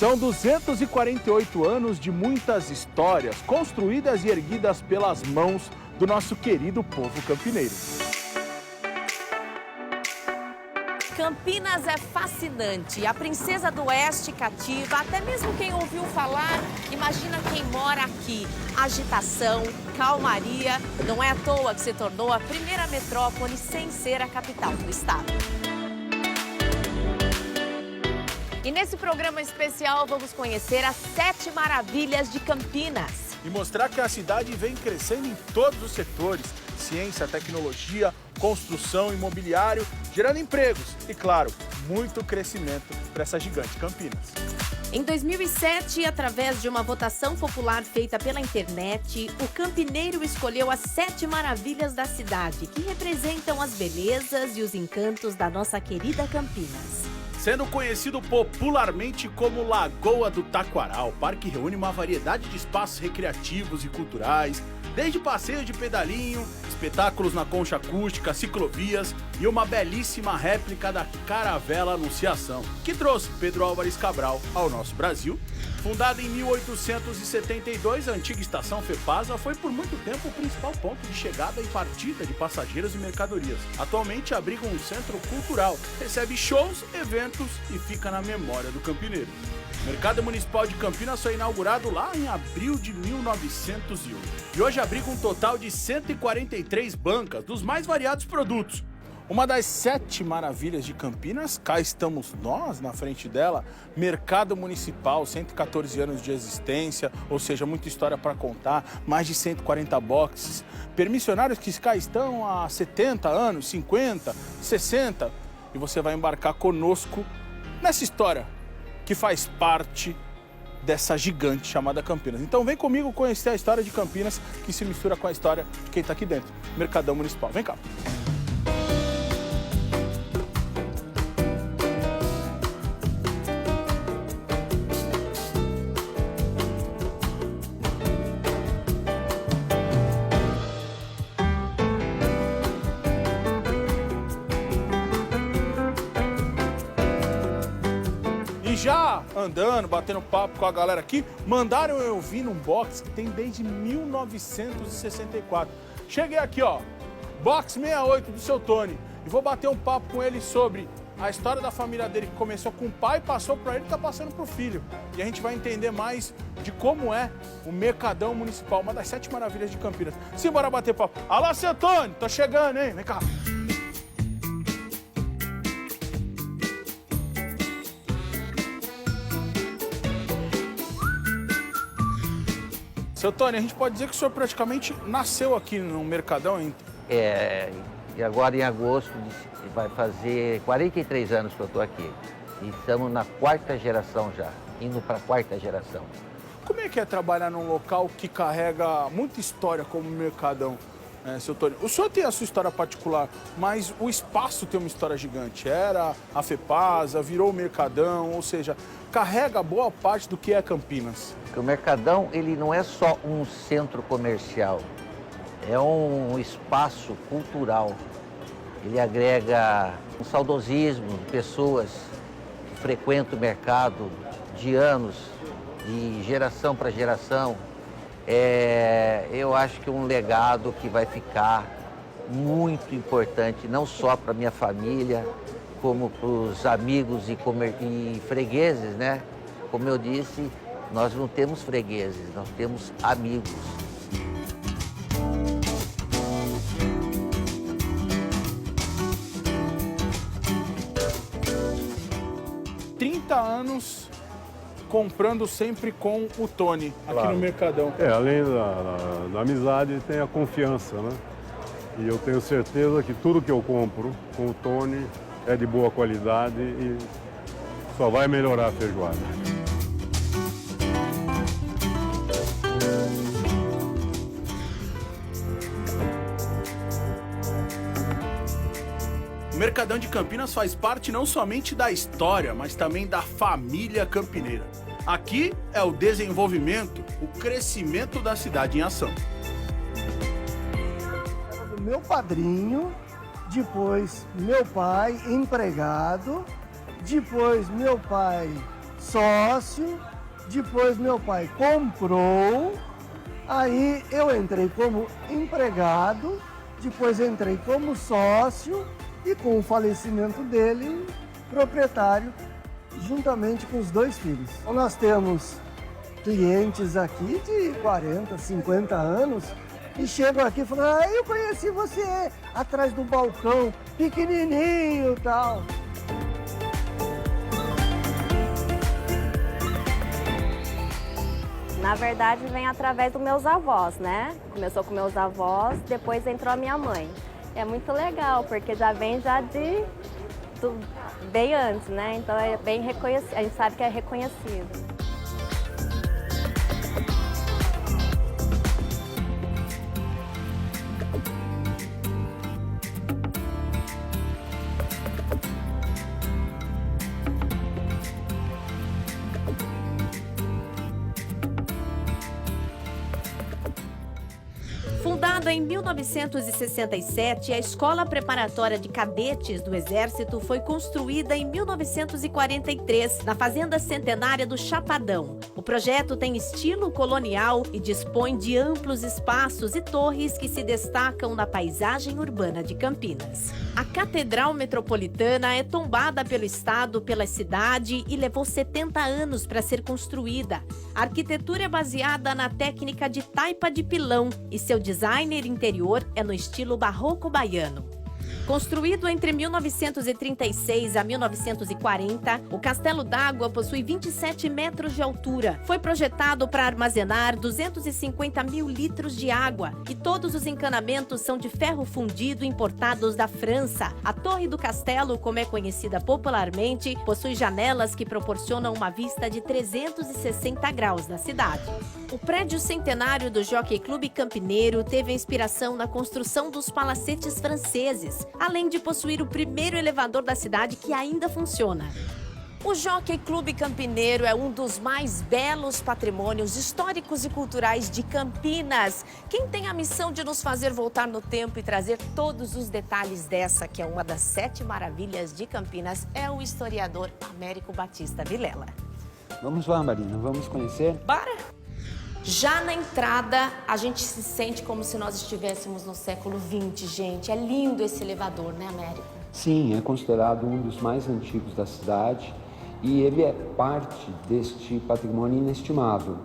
São 248 anos de muitas histórias, construídas e erguidas pelas mãos do nosso querido povo campineiro. Campinas é fascinante, a princesa do oeste cativa, até mesmo quem ouviu falar, imagina quem mora aqui. Agitação, calmaria, não é à toa que se tornou a primeira metrópole sem ser a capital do estado. E nesse programa especial vamos conhecer as 7 maravilhas de Campinas. E mostrar que a cidade vem crescendo em todos os setores: ciência, tecnologia, construção, imobiliário, gerando empregos e, claro, muito crescimento para essa gigante Campinas. Em 2007, através de uma votação popular feita pela internet, o campineiro escolheu as 7 maravilhas da cidade, que representam as belezas e os encantos da nossa querida Campinas. Sendo conhecido popularmente como Lagoa do Taquaral, o parque reúne uma variedade de espaços recreativos e culturais, desde passeios de pedalinho, espetáculos na concha acústica, ciclovias e uma belíssima réplica da Caravela Anunciação, que trouxe Pedro Álvares Cabral ao nosso Brasil. Fundada em 1872, a antiga estação FEPASA foi por muito tempo o principal ponto de chegada e partida de passageiros e mercadorias. Atualmente abriga um centro cultural, recebe shows, eventos e fica na memória do campineiro. O Mercado Municipal de Campinas foi inaugurado lá em abril de 1908 e hoje abriga um total de 143 bancas dos mais variados produtos. Uma das 7 maravilhas de Campinas, cá estamos nós na frente dela, Mercado Municipal, 114 anos de existência, ou seja, muita história para contar, mais de 140 boxes, permissionários que cá estão há 70 anos, 50, 60, e você vai embarcar conosco nessa história que faz parte dessa gigante chamada Campinas. Então vem comigo conhecer a história de Campinas, que se mistura com a história de quem está aqui dentro, Mercadão Municipal. Vem cá. Já andando, batendo papo com a galera aqui, mandaram eu vir num box que tem desde 1964. Cheguei aqui, ó, box 68 do seu Tony, e vou bater um papo com ele sobre a história da família dele, que começou com o pai, passou para ele e tá passando pro filho. E a gente vai entender mais de como é o Mercadão Municipal, uma das 7 maravilhas de Campinas. Simbora bater papo. Alô, seu Tony, tô chegando, hein? Vem cá. Seu Tony, a gente pode dizer que o senhor praticamente nasceu aqui no Mercadão, hein? E agora em agosto vai fazer 43 anos que eu estou aqui. E estamos na 4ª geração já, indo para a 4ª geração. Como é que é trabalhar num local que carrega muita história como o Mercadão, seu Tony? O senhor tem a sua história particular, mas o espaço tem uma história gigante. Era a FEPASA, virou o Mercadão, ou seja, carrega boa parte do que é Campinas. O Mercadão, ele não é só um centro comercial, é um espaço cultural. Ele agrega um saudosismo de pessoas que frequentam o mercado de anos, de geração para geração. Eu acho que é um legado que vai ficar muito importante, não só para minha família, como para os amigos e fregueses, né? Como eu disse, nós não temos fregueses, nós temos amigos. Anos comprando sempre com o Tony, aqui Claro. no Mercadão. Além da amizade, tem a confiança, né? E eu tenho certeza que tudo que eu compro com o Tony é de boa qualidade e só vai melhorar a feijoada. O Mercadão de Campinas faz parte não somente da história, mas também da família campineira. Aqui é o desenvolvimento, o crescimento da cidade em ação. Meu padrinho, depois meu pai empregado, depois meu pai sócio, depois meu pai comprou, aí eu entrei como empregado, depois entrei como sócio e com o falecimento dele, proprietário, juntamente com os 2 filhos. Então, nós temos clientes aqui de 40, 50 anos e chegam aqui e falam, eu conheci você atrás do balcão, pequenininho e tal. Na verdade, vem através dos meus avós, né? Começou com meus avós, depois entrou a minha mãe. É muito legal, porque já vem bem antes, né? Então é bem reconhecido, a gente sabe que é reconhecido. Fundada em 1967, a Escola Preparatória de Cadetes do Exército foi construída em 1943, na Fazenda Centenária do Chapadão. O projeto tem estilo colonial e dispõe de amplos espaços e torres que se destacam na paisagem urbana de Campinas. A Catedral Metropolitana é tombada pelo Estado, pela cidade e levou 70 anos para ser construída. A arquitetura é baseada na técnica de taipa de pilão e seu designer interior é no estilo barroco baiano. Construído entre 1936 a 1940, o Castelo d'Água possui 27 metros de altura. Foi projetado para armazenar 250 mil litros de água e todos os encanamentos são de ferro fundido importados da França. A Torre do Castelo, como é conhecida popularmente, possui janelas que proporcionam uma vista de 360 graus da cidade. O prédio centenário do Jockey Club Campineiro teve inspiração na construção dos palacetes franceses, além de possuir o primeiro elevador da cidade que ainda funciona. O Jockey Club Campineiro é um dos mais belos patrimônios históricos e culturais de Campinas. Quem tem a missão de nos fazer voltar no tempo e trazer todos os detalhes dessa, que é uma das 7 maravilhas de Campinas, é o historiador Américo Batista Vilela. Vamos lá, Marina, vamos conhecer? Bora! Já na entrada, a gente se sente como se nós estivéssemos no século XX, gente. É lindo esse elevador, né, Américo? Sim, é considerado um dos mais antigos da cidade e ele é parte deste patrimônio inestimável,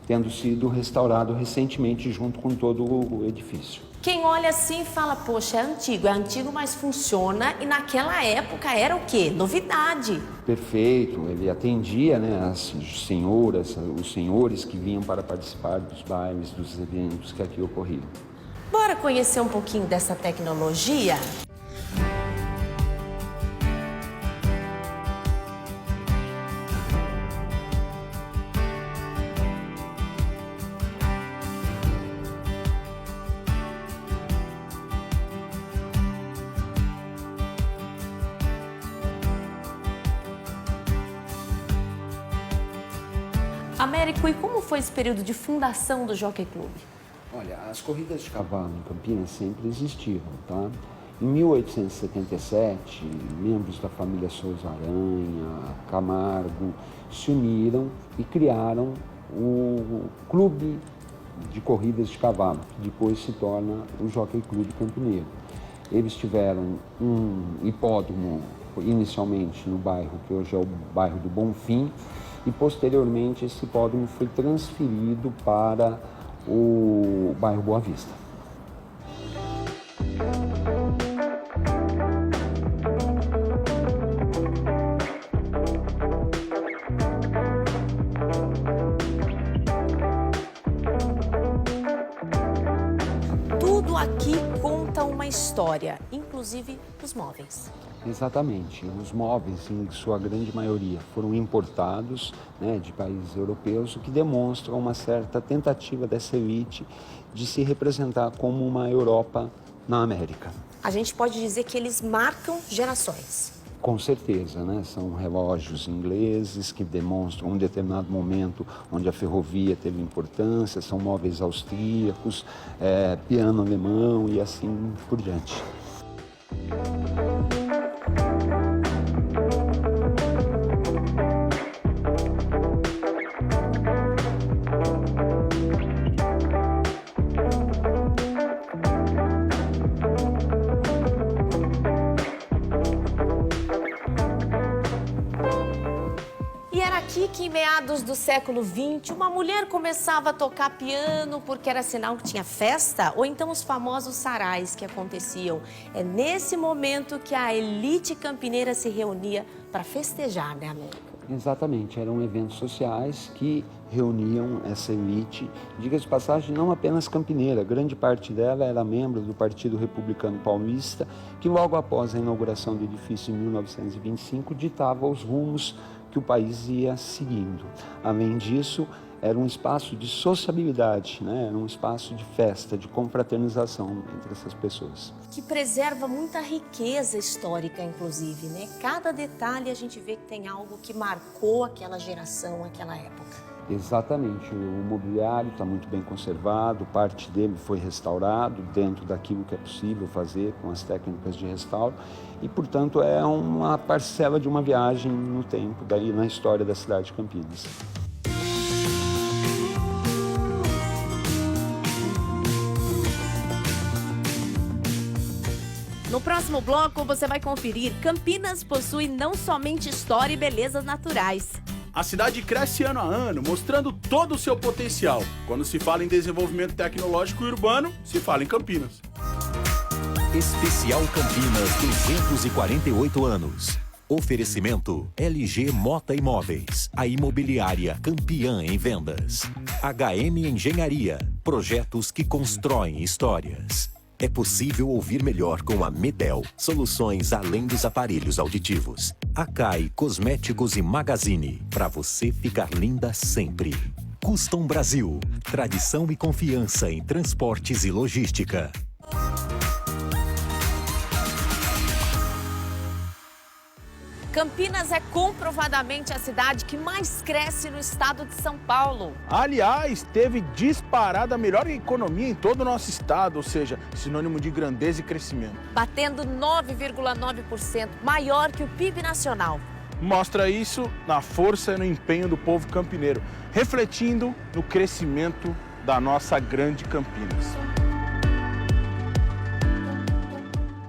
tendo sido restaurado recentemente junto com todo o edifício. Quem olha assim fala, poxa, é antigo, mas funciona. E naquela época era o quê? Novidade. Perfeito, ele atendia, né, as senhoras, os senhores que vinham para participar dos bailes, dos eventos que aqui ocorriam. Bora conhecer um pouquinho dessa tecnologia? Américo, e como foi esse período de fundação do Jockey Club? Olha, as corridas de cavalo em Campinas sempre existiram, tá? Em 1877, membros da família Souza Aranha, Camargo, se uniram e criaram o Clube de Corridas de Cavalo, que depois se torna o Jockey Club Campineiro. Eles tiveram um hipódromo inicialmente no bairro que hoje é o bairro do Bonfim, e posteriormente esse hipódromo foi transferido para o bairro Boa Vista. Tudo aqui conta uma história, inclusive os móveis. Exatamente. Os móveis, em sua grande maioria, foram importados, né, de países europeus, o que demonstra uma certa tentativa dessa elite de se representar como uma Europa na América. A gente pode dizer que eles marcam gerações. Com certeza, né? São relógios ingleses que demonstram um determinado momento onde a ferrovia teve importância, são móveis austríacos, piano alemão e assim por diante. que em meados do século XX, uma mulher começava a tocar piano porque era sinal que tinha festa, ou então os famosos sarais que aconteciam. É nesse momento que a elite campineira se reunia para festejar, né, Américo? Exatamente, eram eventos sociais que reuniam essa elite, diga-se de passagem, não apenas campineira, grande parte dela era membro do Partido Republicano Paulista, que logo após a inauguração do edifício em 1925 ditava os rumos que o país ia seguindo. Além disso, era um espaço de sociabilidade, né? Era um espaço de festa, de confraternização entre essas pessoas. Que preserva muita riqueza histórica, inclusive, né? Cada detalhe a gente vê que tem algo que marcou aquela geração, aquela época. Exatamente, o mobiliário está muito bem conservado, parte dele foi restaurado dentro daquilo que é possível fazer com as técnicas de restauro e, portanto, é uma parcela de uma viagem no tempo, daí na história da cidade de Campinas. No próximo bloco, você vai conferir: Campinas possui não somente história e belezas naturais. A cidade cresce ano a ano, mostrando todo o seu potencial. Quando se fala em desenvolvimento tecnológico e urbano, se fala em Campinas. Especial Campinas 248 anos. Oferecimento LG Mota Imóveis, a imobiliária campeã em vendas. HM Engenharia, projetos que constroem histórias. É possível ouvir melhor com a Medel, soluções além dos aparelhos auditivos. Akai Cosméticos e Magazine, para você ficar linda sempre. Custom Brasil, tradição e confiança em transportes e logística. Campinas é comprovadamente a cidade que mais cresce no estado de São Paulo. Aliás, teve disparada a melhor economia em todo o nosso estado, ou seja, sinônimo de grandeza e crescimento. Batendo 9,9%, maior que o PIB nacional. Mostra isso na força e no empenho do povo campineiro, refletindo no crescimento da nossa grande Campinas.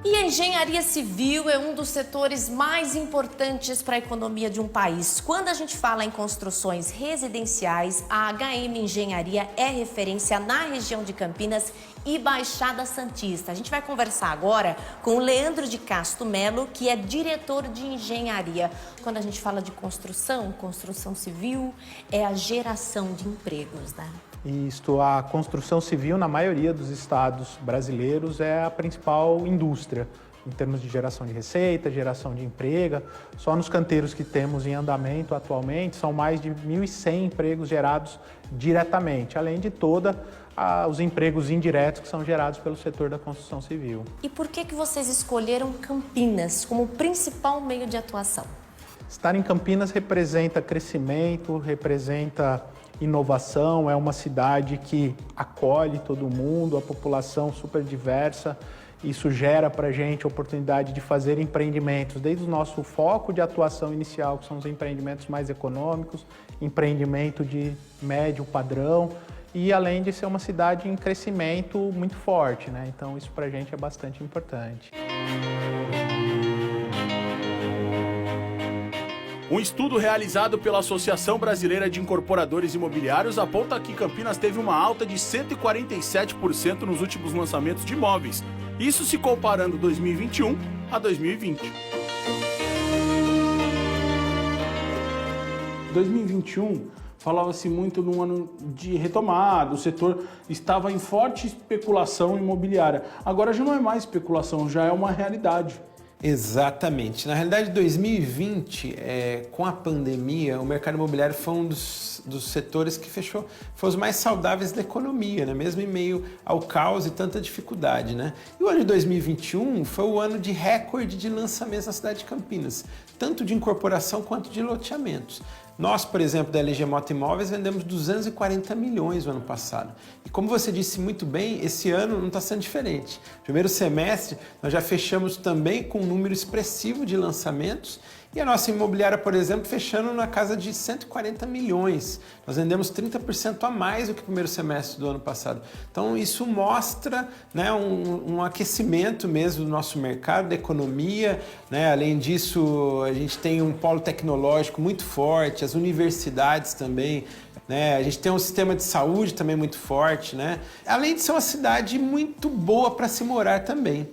E a engenharia civil é um dos setores mais importantes para a economia de um país. Quando a gente fala em construções residenciais, a HM Engenharia é referência na região de Campinas e Baixada Santista. A gente vai conversar agora com o Leandro de Castro Melo, que é diretor de engenharia. Quando a gente fala de construção civil é a geração de empregos, né? Isto, a construção civil, na maioria dos estados brasileiros, é a principal indústria em termos de geração de receita, geração de emprego. Só nos canteiros que temos em andamento atualmente, são mais de 1.100 empregos gerados diretamente, além de todos os empregos indiretos que são gerados pelo setor da construção civil. E por que vocês escolheram Campinas como principal meio de atuação? Estar em Campinas representa crescimento, representa inovação, é uma cidade que acolhe todo mundo, a população super diversa. Isso gera para a gente a oportunidade de fazer empreendimentos, desde o nosso foco de atuação inicial, que são os empreendimentos mais econômicos, empreendimento de médio padrão, e além de ser uma cidade em crescimento muito forte, né? Então isso para a gente é bastante importante. Um estudo realizado pela Associação Brasileira de Incorporadores Imobiliários aponta que Campinas teve uma alta de 147% nos últimos lançamentos de imóveis. Isso se comparando 2021 a 2020. 2021 falava-se muito num ano de retomada, o setor estava em forte especulação imobiliária. Agora já não é mais especulação, já é uma realidade. Exatamente. Na realidade, 2020, com a pandemia, o mercado imobiliário foi um dos setores que fechou, foi os mais saudáveis da economia, né? Mesmo em meio ao caos e tanta dificuldade, né? E o ano de 2021 foi o ano de recorde de lançamentos na cidade de Campinas, tanto de incorporação quanto de loteamentos. Nós, por exemplo, da LG Mota Imóveis, vendemos 240 milhões no ano passado. E como você disse muito bem, esse ano não está sendo diferente. Primeiro semestre, nós já fechamos também com um número expressivo de lançamentos E a nossa imobiliária, por exemplo, fechando na casa de 140 milhões. Nós vendemos 30% a mais do que o primeiro semestre do ano passado. Então isso mostra, né, um aquecimento mesmo do nosso mercado, da economia, né? Além disso, a gente tem um polo tecnológico muito forte, as universidades também, né? A gente tem um sistema de saúde também muito forte, né? Além de ser uma cidade muito boa para se morar também.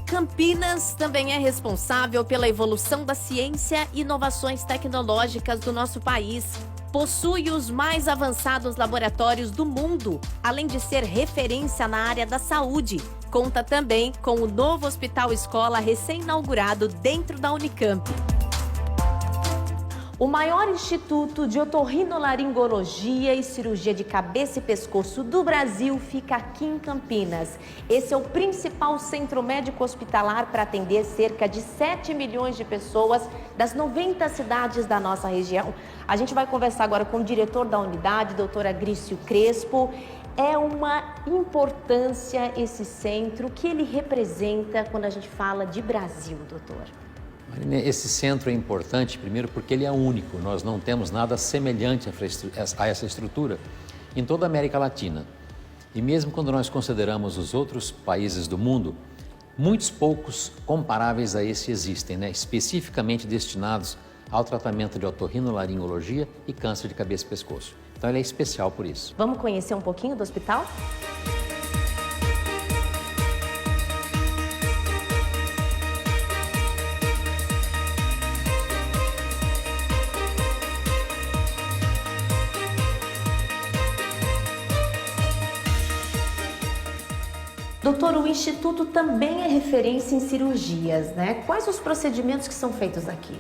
Campinas também é responsável pela evolução da ciência e inovações tecnológicas do nosso país. Possui os mais avançados laboratórios do mundo, além de ser referência na área da saúde. Conta também com o novo Hospital Escola recém-inaugurado dentro da Unicamp. O maior instituto de otorrinolaringologia e cirurgia de cabeça e pescoço do Brasil fica aqui em Campinas. Esse é o principal centro médico hospitalar para atender cerca de 7 milhões de pessoas das 90 cidades da nossa região. A gente vai conversar agora com o diretor da unidade, doutor Agrício Crespo. É uma importância esse centro, o que ele representa quando a gente fala de Brasil, doutor? Esse centro é importante, primeiro, porque ele é único. Nós não temos nada semelhante a essa estrutura em toda a América Latina. E mesmo quando nós consideramos os outros países do mundo, muitos poucos comparáveis a esse existem, né? Especificamente destinados ao tratamento de otorrinolaringologia e câncer de cabeça e pescoço. Então ele é especial por isso. Vamos conhecer um pouquinho do hospital? Doutor, o Instituto também é referência em cirurgias, né? Quais os procedimentos que são feitos aqui?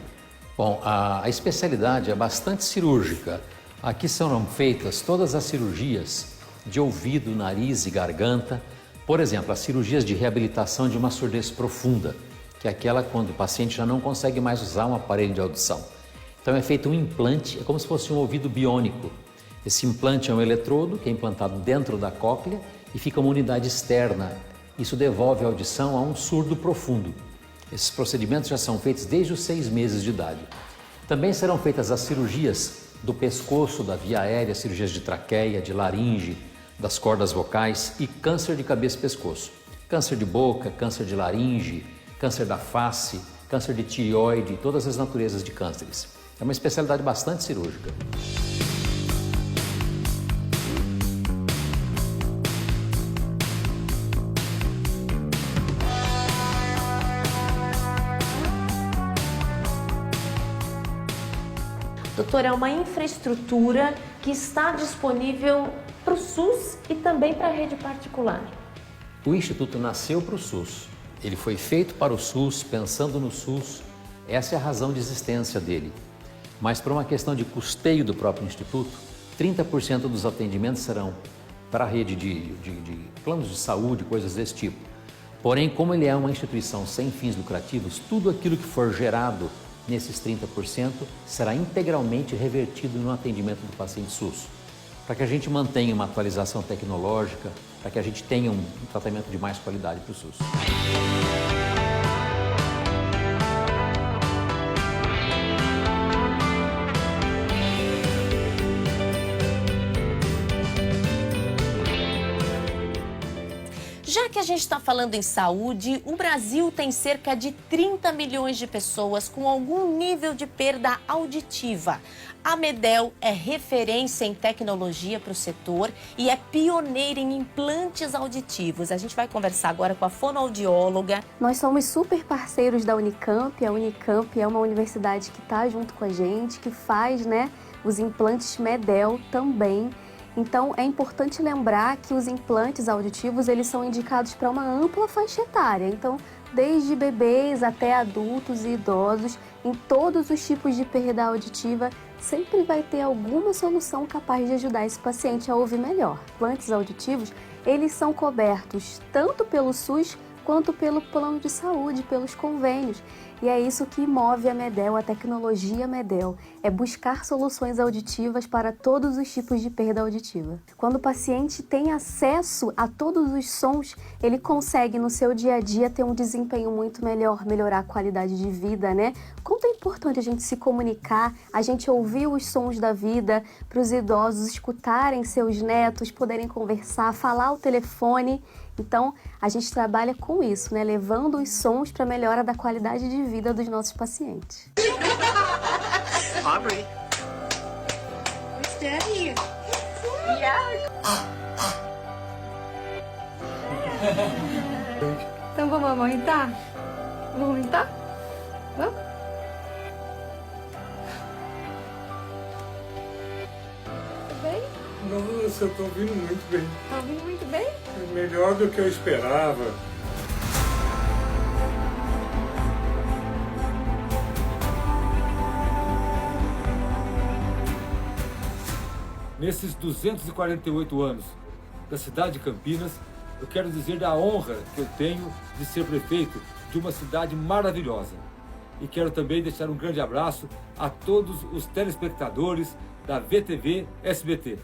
Bom, a especialidade é bastante cirúrgica. Aqui são feitas todas as cirurgias de ouvido, nariz e garganta. Por exemplo, as cirurgias de reabilitação de uma surdez profunda, que é aquela quando o paciente já não consegue mais usar um aparelho de audição. Então é feito um implante, é como se fosse um ouvido biônico. Esse implante é um eletrodo que é implantado dentro da cóclea e fica uma unidade externa. Isso devolve a audição a um surdo profundo. Esses procedimentos já são feitos desde os 6 meses de idade. Também serão feitas as cirurgias do pescoço, da via aérea, cirurgias de traqueia, de laringe, das cordas vocais e câncer de cabeça e pescoço. Câncer de boca, câncer de laringe, câncer da face, câncer de tireoide, todas as naturezas de cânceres. É uma especialidade bastante cirúrgica. Doutor, é uma infraestrutura que está disponível para o SUS e também para a rede particular. O Instituto nasceu para o SUS. Ele foi feito para o SUS, pensando no SUS. Essa é a razão de existência dele. Mas por uma questão de custeio do próprio Instituto, 30% dos atendimentos serão para a rede de planos de saúde, coisas desse tipo. Porém, como ele é uma instituição sem fins lucrativos, tudo aquilo que for gerado nesses 30% será integralmente revertido no atendimento do paciente SUS, para que a gente mantenha uma atualização tecnológica, para que a gente tenha um tratamento de mais qualidade para o SUS. Já que a gente está falando em saúde, o Brasil tem cerca de 30 milhões de pessoas com algum nível de perda auditiva. A Medel é referência em tecnologia para o setor e é pioneira em implantes auditivos. A gente vai conversar agora com a fonoaudióloga. Nós somos super parceiros da Unicamp. A Unicamp é uma universidade que está junto com a gente, que faz, né, os implantes Medel também. Então, é importante lembrar que os implantes auditivos, eles são indicados para uma ampla faixa etária. Então, desde bebês até adultos e idosos, em todos os tipos de perda auditiva, sempre vai ter alguma solução capaz de ajudar esse paciente a ouvir melhor. Implantes auditivos, eles são cobertos tanto pelo SUS quanto pelo plano de saúde, pelos convênios. E é isso que move a Medel, a tecnologia Medel, é buscar soluções auditivas para todos os tipos de perda auditiva. Quando o paciente tem acesso a todos os sons, ele consegue no seu dia a dia ter um desempenho muito melhor, melhorar a qualidade de vida, né? Quanto é importante a gente se comunicar, a gente ouvir os sons da vida, para os idosos escutarem seus netos, poderem conversar, falar ao telefone. Então, a gente trabalha com isso, né? Levando os sons para a melhora da qualidade de vida dos nossos pacientes. Aubrey. What's Daddy? Yeah. Então vamos amamentar? Vamos amamentar? Vamos? Tudo bem? Nossa, eu tô ouvindo muito bem. Tá ouvindo muito bem? É melhor do que eu esperava. Nesses 248 anos da cidade de Campinas, eu quero dizer da honra que eu tenho de ser prefeito de uma cidade maravilhosa. E quero também deixar um grande abraço a todos os telespectadores da VTV SBT.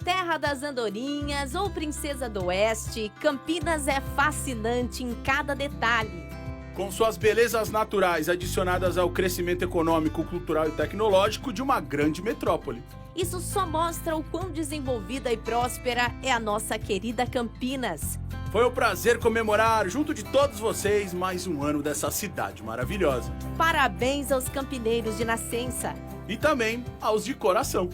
Terra das Andorinhas ou Princesa do Oeste, Campinas é fascinante em cada detalhe. Com suas belezas naturais adicionadas ao crescimento econômico, cultural e tecnológico de uma grande metrópole. Isso só mostra o quão desenvolvida e próspera é a nossa querida Campinas. Foi um prazer comemorar, junto de todos vocês, mais um ano dessa cidade maravilhosa. Parabéns aos campineiros de nascença. E também aos de coração.